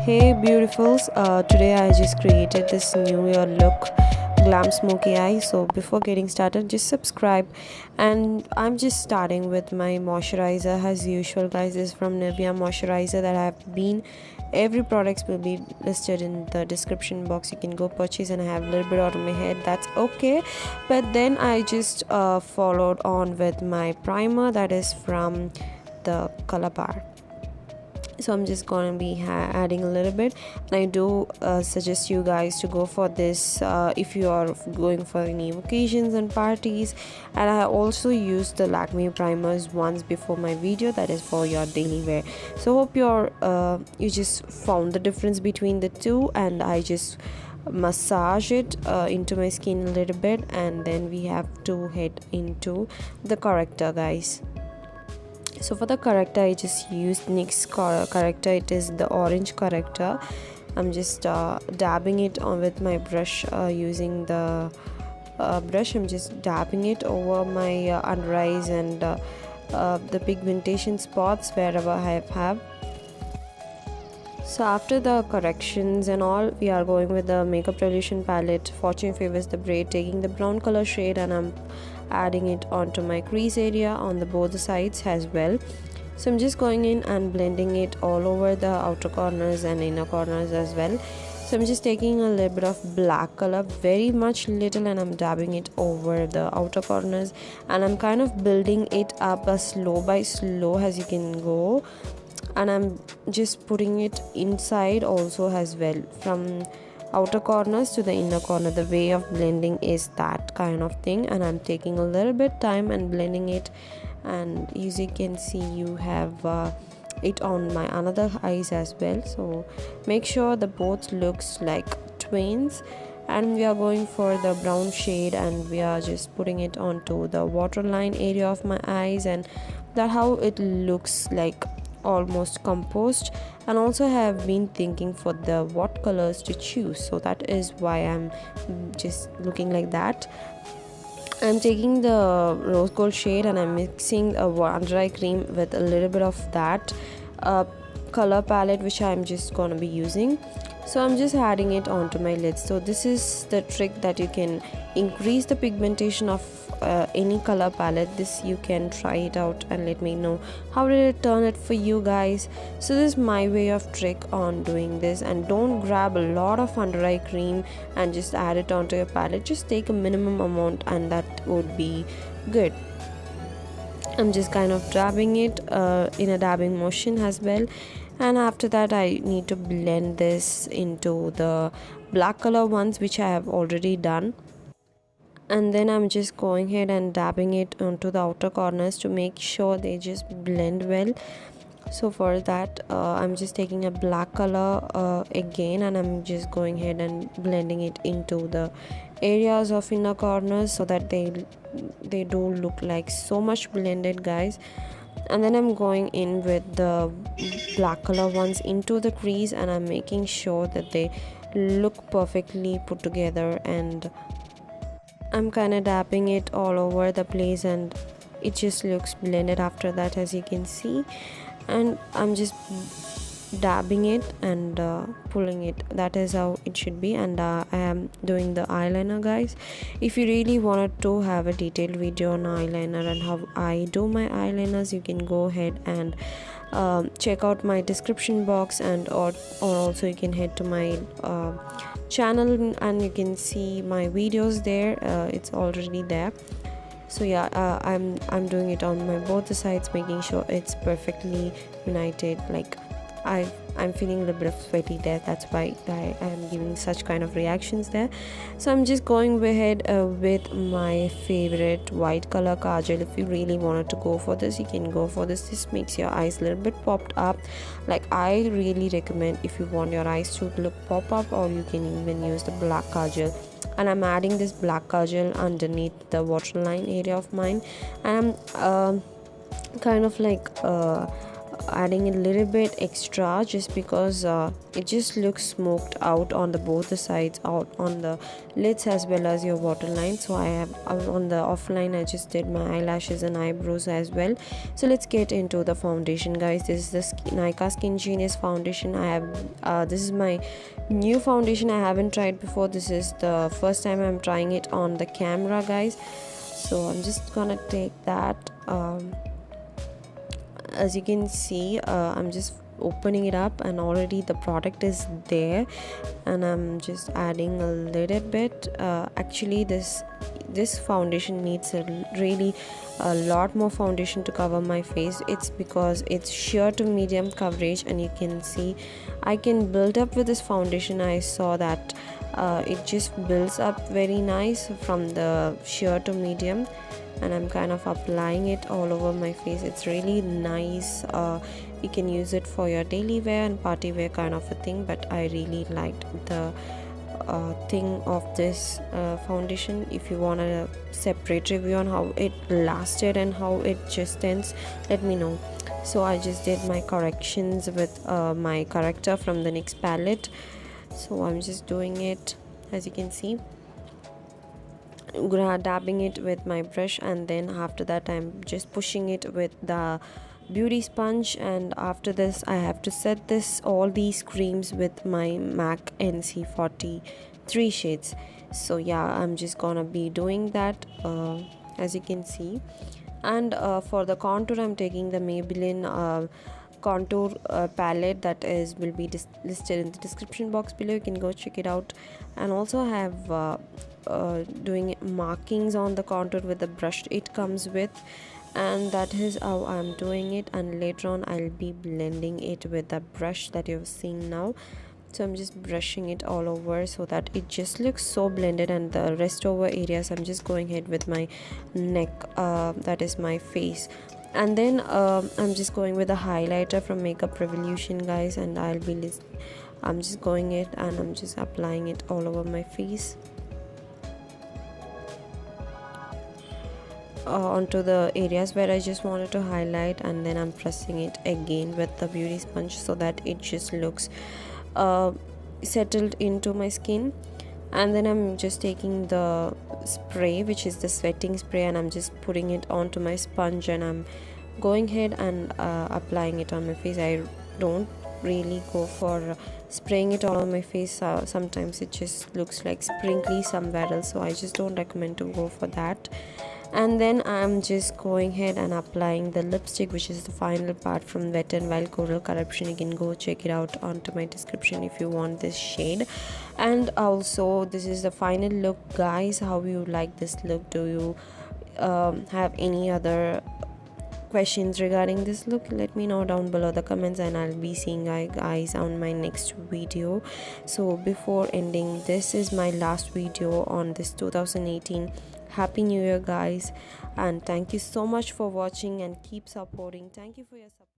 Hey beautifuls, today I just created this new year look, Glam Smoky Eye. So before getting started, just subscribe. And I'm just starting with my moisturizer as usual, guys. This is from Nivea moisturizer that I have been. Every products will be listed in the description box. You can go purchase, and I have a little bit out of my head, that's okay. But then I just followed on with my primer that is from the color bar. So I'm just gonna be adding a little bit, and I do suggest you guys to go for this if you are going for any occasions and parties. And I also used the Lakme primers once before my video, that is for your daily wear. So hope you just found the difference between the two, and I just massage it into my skin a little bit, and then we have to head into the corrector, guys. So for the corrector, I just used NYX corrector. It is the orange corrector. I'm just dabbing it on with my brush, using the brush. I'm just dabbing it over my under eyes and the pigmentation spots wherever I have. So after the corrections and all, we are going with the Makeup Revolution palette. Fortune Favors the Braid, taking the brown color shade, and I'm adding it onto my crease area on the both sides as well. So I'm just going in and blending it all over the outer corners and inner corners as well. So I'm just taking a little bit of black color, very much little, and I'm dabbing it over the outer corners, and I'm kind of building it up slow by slow as you can go. And I'm just putting it inside also as well, from outer corners to the inner corner. The way of blending is that kind of thing, and I'm taking a little bit time and blending it. And as you can see, you have it on my another eyes as well. So make sure the both looks like twins. And we are going for the brown shade, and we are just putting it onto the waterline area of my eyes, and that how it looks like, almost composed. And also have been thinking for the what colors to choose, so that is why I'm just looking like that. I'm taking the rose gold shade, and I'm mixing a under eye cream with a little bit of that color palette, which I'm just gonna be using. So I'm just adding it onto my lids. So this is the trick that you can increase the pigmentation of any color palette. This you can try it out and let me know how did it turn it for you guys. So this is my way of trick on doing this. And don't grab a lot of under eye cream and just add it onto your palette. Just take a minimum amount, and that would be good. I'm just kind of dabbing it in a dabbing motion as well. And after that, I need to blend this into the black color ones, which I have already done. And then I'm just going ahead and dabbing it onto the outer corners to make sure they just blend well. So for that, I'm just taking a black color again, and I'm just going ahead and blending it into the areas of inner corners, so that they do look like so much blended, guys. And then I'm going in with the black color ones into the crease, and I'm making sure that they look perfectly put together. And I'm kind of dabbing it all over the place, and it just looks blended after that, as you can see. And I'm just dabbing it and pulling it. That is how it should be. And I am doing the eyeliner, guys. If you really wanted to have a detailed video on eyeliner and how I do my eyeliners, you can go ahead and check out my description box, and or also you can head to my channel, and you can see my videos there. It's already there. So yeah, I'm doing it on my both the sides, making sure it's perfectly united. Like I'm feeling a little bit of sweaty there, that's why I am giving such kind of reactions there. So I'm just going ahead with my favorite white color kajal. If you really wanted to go for this, you can go for this. This makes your eyes a little bit popped up. Like, I really recommend, if you want your eyes to look pop up, or you can even use the black kajal. And I'm adding this black kajal underneath the waterline area of mine, and I'm kind of like adding a little bit extra just because it just looks smoked out on the both the sides, out on the lids as well as your waterline. So I have on the offline I just did my eyelashes and eyebrows as well. So let's get into the foundation, guys. This is the Nykaa Skin Genius foundation. I have this is my new foundation. I haven't tried before. This is the first time I'm trying it on the camera, guys. So I'm just gonna take that. As you can see, I'm just opening it up and already the product is there, and I'm just adding a little bit. Actually this foundation needs a lot more foundation to cover my face. It's because it's sheer to medium coverage, and you can see I can build up with this foundation. I saw that it just builds up very nice from the sheer to medium, and I'm kind of applying it all over my face. It's really nice. You can use it for your daily wear and party wear kind of a thing, but I really liked the thing of this foundation. If you want a separate review on how it lasted and how it just ends, let me know. So I just did my corrections with my corrector from the NYX palette. So I'm just doing it, as you can see, dabbing it with my brush, and then after that I'm just pushing it with the beauty sponge. And after this I have to set all these creams with my MAC NC43 shades. So yeah, I'm just gonna be doing that, as you can see. And for the contour, I'm taking the Maybelline contour palette that will be listed in the description box below. You can go check it out. And also I have doing markings on the contour with the brush it comes with, and that is how I'm doing it. And later on I'll be blending it with the brush that you've seen now. So I'm just brushing it all over so that it just looks so blended, and the rest over areas I'm just going ahead with my neck, that is my face. And then I'm just going with a highlighter from Makeup Revolution, guys, and I'm just going it and I'm just applying it all over my face, onto the areas where I just wanted to highlight, and then I'm pressing it again with the beauty sponge so that it just looks settled into my skin. And then I'm just taking the spray, which is the sweating spray, and I'm just putting it onto my sponge, and I'm going ahead and applying it on my face. I don't really go for spraying it all on my face. Sometimes it just looks like sprinkly somewhere else, so I just don't recommend to go for that. And then I'm just going ahead and applying the lipstick, which is the final part from Wet n Wild Coral Corruption. You can go check it out onto my description if you want this shade. And also this is the final look, guys. How you like this look? Do you have any other questions regarding this look? Let me know down below the comments, and I'll be seeing you guys on my next video. So before ending, this is my last video on this 2018. Happy New Year, guys, and thank you so much for watching, and keep supporting. Thank you for your support.